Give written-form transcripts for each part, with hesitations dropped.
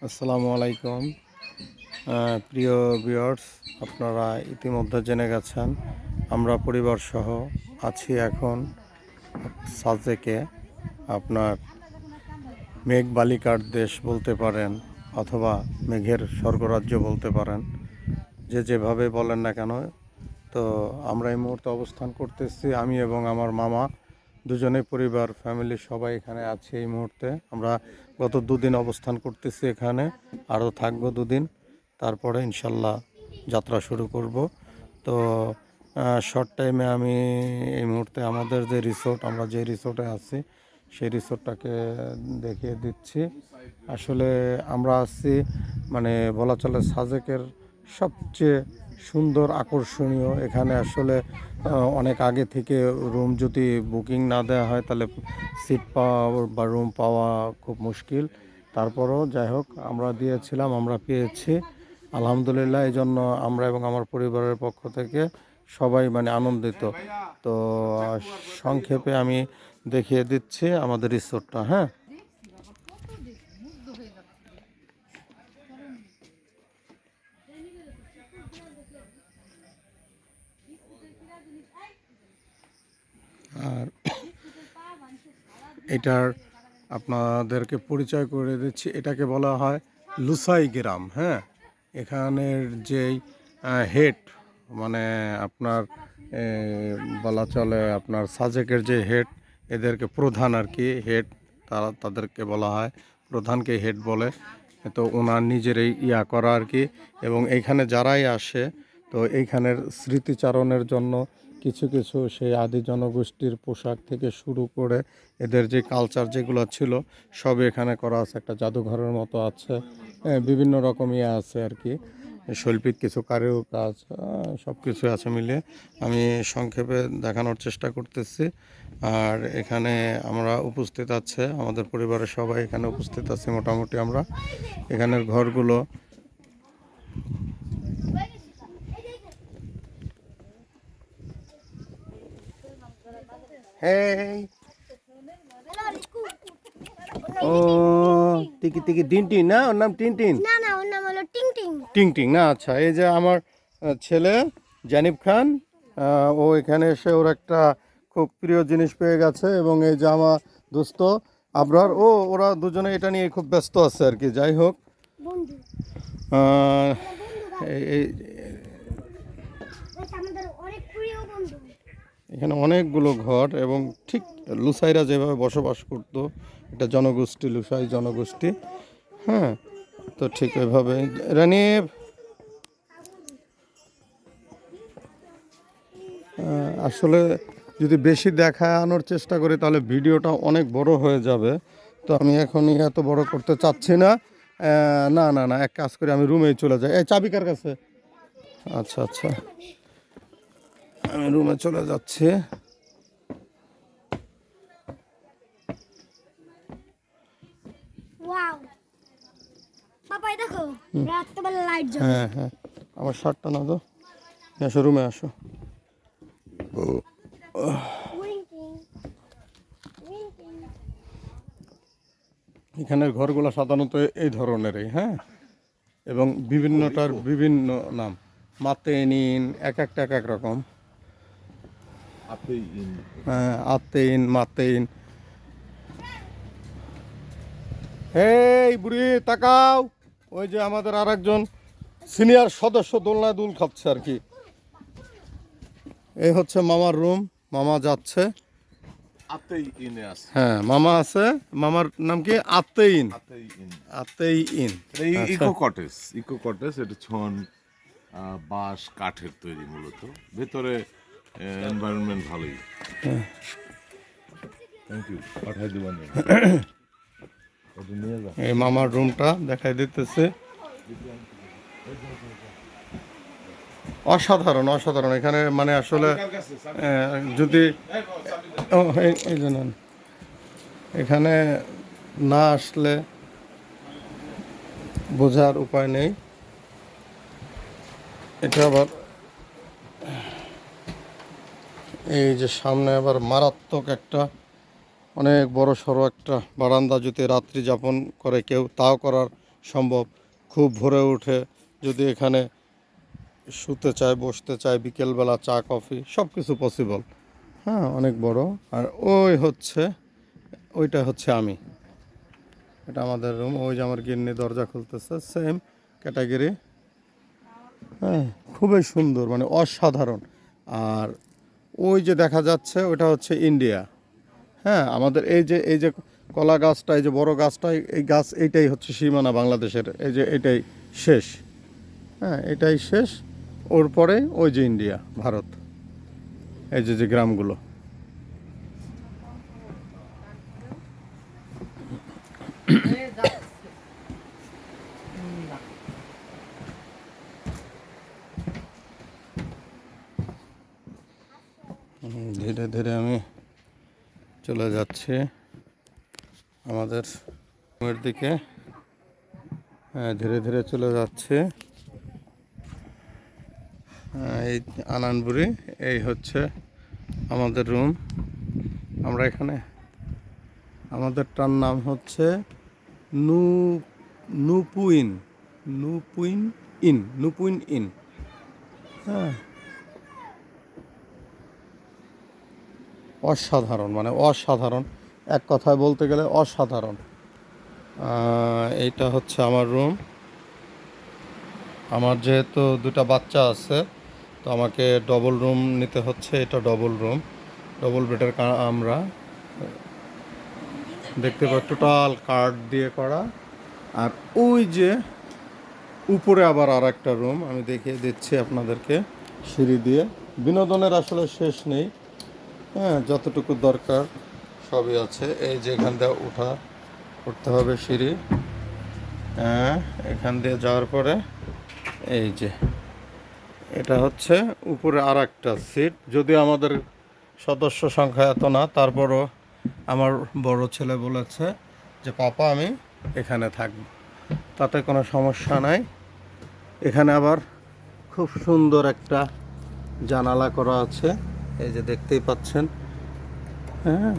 আসসালামু আলাইকুম। প্রিয় ভিউয়ার্স, আপনারা ইতিমধ্যে জেনে গেছেন আমরা পরিবার সহ আছি এখন সাজেকে। আপনার মেঘ বালিকার দেশ বলতে পারেন অথবা মেঘের স্বর্গরাজ্য বলতে পারেন, যে যেভাবে বলেন না কেন। তো আমরা এই মুহূর্তে অবস্থান করতেছি, আমি এবং আমার মামা দুজনেই পরিবার ফ্যামিলি সবাই এখানে আছি এই মুহূর্তে। আমরা গত দুদিন অবস্থান করতেছি এখানে, আরও থাকবো দুদিন, তারপরে ইনশাল্লাহ যাত্রা শুরু করব। তো শর্ট টাইমে আমি এই মুহূর্তে আমাদের যে রিসোর্ট, আমরা যে রিসোর্টে আছি সেই রিসোর্টটাকে দেখিয়ে দিচ্ছি। আসলে আমরা আছি মানে বলা চলে সাজেকের সবচেয়ে সুন্দর আকর্ষণীয়। এখানে আসলে অনেক আগে থেকে রুম যদি বুকিং না দেওয়া হয় তাহলে সিট পাওয়া বা রুম পাওয়া খুব মুশকিল। তারপরও যাই হোক আমরা দিয়েছিলাম, আমরা পেয়েছি আলহামদুলিল্লাহ। এই জন্য আমরা এবং আমার পরিবারের পক্ষ থেকে সবাই মানে আনন্দিত। তো সংক্ষেপে আমি দেখিয়ে দিচ্ছি আমাদের রিসোর্টটা। হ্যাঁ, আর এটার আপনাদেরকে পরিচয় করে দিচ্ছি। এটাকে বলা হয় লুসাই গ্রাম। হ্যাঁ, এখানের যেই হেড মানে আপনার বলা চলে আপনার সাজেকের যে হেড, এদেরকে প্রধান আর কি, হেড তাদেরকে বলা হয় প্রধানকে হেড বলে। তো ওনার নিজের এই ইয়া করা আর কি। এবং এইখানে যারাই আসে তো এইখানের স্মৃতিচারণের জন্য কিছু কিছু সেই আদি জনগোষ্ঠীর পোশাক থেকে শুরু করে এদের যে কালচার যেগুলো ছিল সব এখানে করা আছে। একটা জাদুঘরের মতো আছে, বিভিন্ন রকম ইয়ে আছে আর কি, শৈল্পিক কিছু কারুকাজ সব কিছু আছে মিলে আমি সংক্ষেপে দেখানোর চেষ্টা করতেছি। আর এখানে আমরা উপস্থিত আছে, আমাদের পরিবারের সবাই এখানে উপস্থিত আছি মোটামুটি। আমরা এখানের ঘরগুলো ও টিকি টিকি টিনটিন, না ওর নাম টিনটিন, না না ওর নাম হলো টিং টিং। টিং টিং না। আচ্ছা, এই যে আমার ছেলে জানিব খান, ও এখানে এসে ওর একটা খুব প্রিয় জিনিস পেয়ে গেছে। এবং এই যে আমার দোস্ত আবরার, ওরা দুজনে এটা নিয়ে খুব ব্যস্ত আছে আর কি। যাই হোক, বন্ধু আহ, এই আমাদের অনেক প্রিয় বন্ধু। এখানে অনেকগুলো ঘর এবং ঠিক লুসাইরা যেভাবে বসবাস করতো, এটা জনগোষ্ঠী, লুসাই জনগোষ্ঠী। হ্যাঁ, তো ঠিক ওইভাবে রানিব আসলে যদি বেশি দেখানোর চেষ্টা করি তাহলে ভিডিওটা অনেক বড় হয়ে যাবে। তো আমি এখন এত বড় করতে চাচ্ছি না। না না না, এক কাজ করি, আমি রুমেই চলে যাই। এই চাবি কার কাছে? আচ্ছা আচ্ছা, আমি রুমে চলে যাচ্ছি। ওয়াও বাবা এই দেখো রাত্রেবেলা লাইট জ্বলে। হ্যাঁ হ্যাঁ, আমার শার্টটা না তো, আসো রুমে আসো। উইঙ্কিং উইঙ্কিং। এখানের ঘরগুলো সাধারণত এই ধরনেরই। হ্যাঁ, এবং বিভিন্নটার বিভিন্ন নাম, মাতেইন, এক একটা এক এক রকম। হ্যাঁ, আতেইন, মাতেইন। এই বুড়ি তাকাও, ওই যে আমাদের আর একজন সিনিয়র সদস্য দোলনায় দুল খাচ্ছে আর কি। এই হচ্ছে মামার রুম, মামা যাচ্ছে। হ্যাঁ, মামা আছে, মামার নাম কি? আতেইন। আতেইন ইকো কটেজ এটা ছন বাঁশ কাঠের তৈরি, মূলত ভেতরে এনভায়রনমেন্ট ভালোই। থ্যাংক ইউ, পাঠাই দিবেন। এই মামার রুমটা দেখাই দিতেছে। অসাধারণ অসাধারণ এখানে, মানে আসলে যদি এই জন্য এখানে না আসলে বোঝার উপায় নেই। এটা আবার এই যে সামনে আবার মারাত্মক একটা অনেক বড় সড়ো একটা বারান্দা, যদি রাত্রি যাপন করে কেউ তাও করার সম্ভব। খুব ভোরে উঠে যদি এখানে শুতে চায়, বসতে চায়, বিকেলবেলা চা কফি সব কিছু পসিবল। হ্যাঁ, অনেক বড়। আর ওইটা হচ্ছে আমি, এটা আমাদের রুম। ওই যে আমার গিন্নি দরজা খুলতেছে, সেম ক্যাটাগরি। হ্যাঁ, খুবই সুন্দর, মানে অসাধারণ। আর ওই যে দেখা যাচ্ছে ওটা হচ্ছে ইন্ডিয়া। হ্যাঁ, আমাদের এই যে কলা গাছটা, এই যে বড় গাছটা, এই গাছ এইটাই হচ্ছে সীমানা বাংলাদেশের। এই যে এটাই শেষ। হ্যাঁ, এটাই শেষ। ওর পরে ওই যে ইন্ডিয়া, ভারত। এই যে গ্রামগুলো। ধীরে ধীরে আমি চলে যাচ্ছি আমাদের রুমের দিকে। হ্যাঁ, ধীরে ধীরে চলে যাচ্ছে। এই আনানবুড়ি, এই হচ্ছে আমাদের রুম। আমরা এখানে, আমাদেরটার নাম হচ্ছে নু নুপুইন নুপুইন নুপুইন ইন। হ্যাঁ, অসাধারণ, মানে অসাধারণ, এক কথায় বলতে গেলে অসাধারণ। এইটা হচ্ছে আমার রুম। আমার যেহেতু দুটা বাচ্চা আছে, তো আমাকে ডবল রুম নিতে হচ্ছে। এটা ডবল রুম, ডবল বেডের আমরা দেখতে পাই, টোটাল কাঠ দিয়ে করা। আর ওই যে উপরে আবার আর একটা রুম আমি দেখিয়ে দিচ্ছি আপনাদেরকে, সিঁড়ি দিয়ে। বিনোদনের আসলে শেষ নেই। হ্যাঁ, যতটুকু দরকার সবই আছে। এই যে এখান দিয়ে উঠতে হবে সিঁড়ি। হ্যাঁ, এখান দিয়ে যাওয়ার পরে এই যে এটা হচ্ছে উপরে আর একটা সিট। যদি আমাদের সদস্য সংখ্যা এত না, তারপরও আমার বড় ছেলে বলেছে যে পাপা আমি এখানে থাকব, তাতে কোনো সমস্যা নাই। এখানে আবার খুব সুন্দর একটা জানালা করা আছে, এই যে দেখতেই পাচ্ছেন। হ্যাঁ,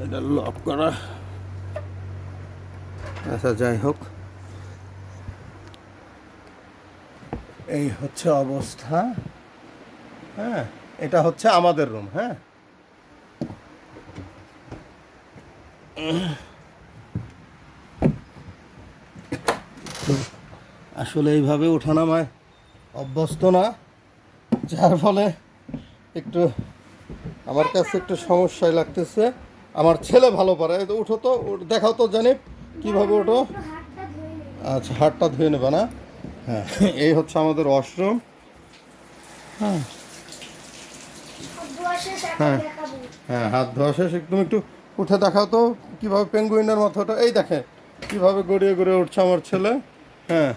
এটা লক করা। আচ্ছা, যাই হোক, এই হচ্ছে অবস্থা। হ্যাঁ, এটা হচ্ছে আমাদের রুম। হ্যাঁ, আসলে এইভাবে ওঠানামায় অভ্যস্ত না, যার ফলে একটু আমার কাছে একটু সমস্যায় লাগতেছে। আমার ছেলে ভালো পারে। এই তো উঠো তো, দেখাও তো জানি কীভাবে ওঠো। হাতটা ধুয়ে নেব। আচ্ছা, হাতটা ধুয়ে নেবে না? হ্যাঁ, এই হচ্ছে আমাদের ওয়াশরুম। হ্যাঁ হাত ধোয়া শেষ, এখন হ্যাঁ দেখাবো। হ্যাঁ, হাত ধোয়া শেষ। তুমি একটু উঠে দেখাও তো কীভাবে পেঙ্গুইনের মতো ওটা। এই দেখে কীভাবে গড়িয়ে গড়িয়ে উঠছে আমার ছেলে। হ্যাঁ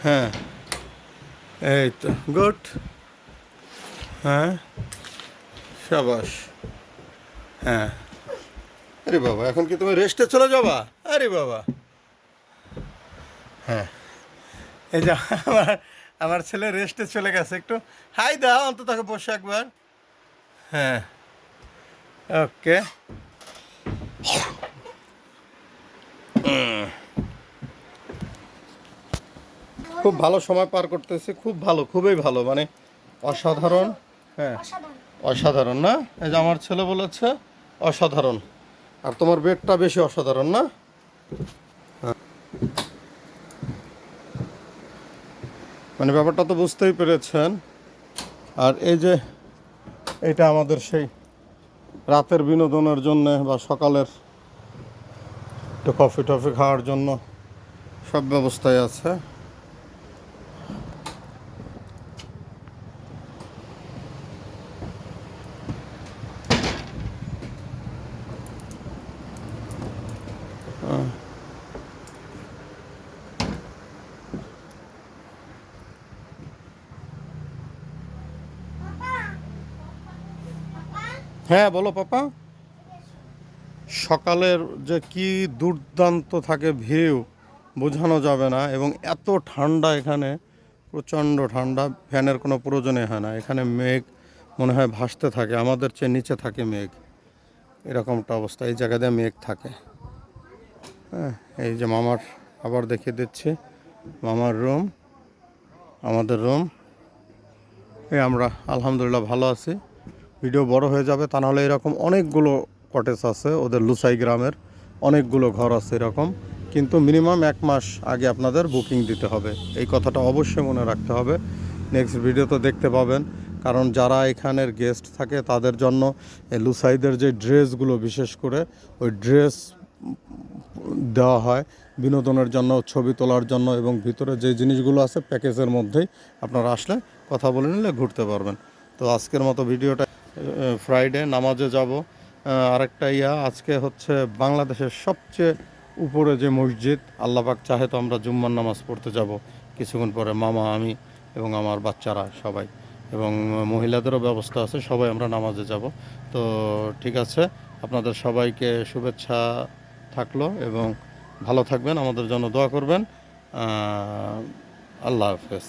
হ্যাঁ, এই তো গুড। হ্যাঁ, সাবাস। হ্যাঁ, আরে বাবা, এখন কি তুমি রেস্টে চলে যাবা? আরে বাবা। হ্যাঁ, এই যে আমার ছেলে রেস্টে চলে গেছে। একটু হাই দাও অন্তত, তাকে বসে একবার। হ্যাঁ, ওকে। খুব ভালো সময় পার করতেছি, খুব ভালো, খুবই ভালো, মানে অসাধারণ। হ্যাঁ, অসাধারণ। অসাধারণ না? এই যে আমার ছেলে বলেছে অসাধারণ। আর তোমার বেডটা বেশি অসাধারণ না? মানে ব্যাপারটা তো বুঝতেই পেরেছেন। আর এই যে এটা আমাদের সেই রাতের বিনোদনের জন্য বা সকালের একটু কফি টফি খাওয়ার জন্য সব ব্যবস্থাই আছে। হ্যাঁ, বলো পাপা। সকালের যে কি দুর্দান্ত থাকে ভিউ, বোঝানো যাবে না। এবং এত ঠান্ডা এখানে, প্রচণ্ড ঠান্ডা, ফ্যানের কোনো প্রয়োজনই হয় না। এখানে মেঘ মনে হয় ভাসতে থাকে, আমাদের চেয়ে নিচে থাকে মেঘ, এরকমটা অবস্থা। এই জায়গা দিয়ে মেঘ থাকে। হ্যাঁ, এই যে মামার, আবার দেখিয়ে দিচ্ছি মামার রুম, আমাদের রুম। এই আমরা আলহামদুলিল্লাহ ভালো আছি। ভিডিও বড় হয়ে যাবে, তা নাহলে এরকম অনেকগুলো কটেজ আছে ওদের লুসাই গ্রামের, অনেকগুলো ঘর আছে এরকম, কিন্তু মিনিমাম 1 মাস আগে আপনাদের বুকিং দিতে হবে। এই কথাটা অবশ্যই মনে রাখতে হবে। নেক্সট ভিডিওতে দেখতে পাবেন, কারণ যারা এখানের গেস্ট থাকে তাদের জন্য এই লুসাইদের যে ড্রেসগুলো, বিশেষ করে ওই ড্রেস দেওয়া হয় বিনোদনের জন্য, ছবি তোলার জন্য, এবং ভিতরে যে জিনিসগুলো আছে প্যাকেজের মধ্যেই আপনারা আসলে কথা বলে নিলে ঘুরতে পারবেন। তো আজকের মতো ভিডিওটা, ফ্রাইডে নামাজে যাব। আরেকটা আজকে হচ্ছে বাংলাদেশের সবচেয়ে উপরে যে মসজিদ, আল্লাহ পাক চাহে তো আমরা জুম্মার নামাজ পড়তে যাব কিছুক্ষণ পরে, মামা, আমি এবং আমার বাচ্চারা সবাই, এবং মহিলাদেরও ব্যবস্থা আছে, সবাই আমরা নামাজে যাব। তো ঠিক আছে, আপনাদের সবাইকে শুভেচ্ছা থাকলো, এবং ভালো থাকবেন, আমাদের জন্য দোয়া করবেন। আল্লাহ হাফেজ।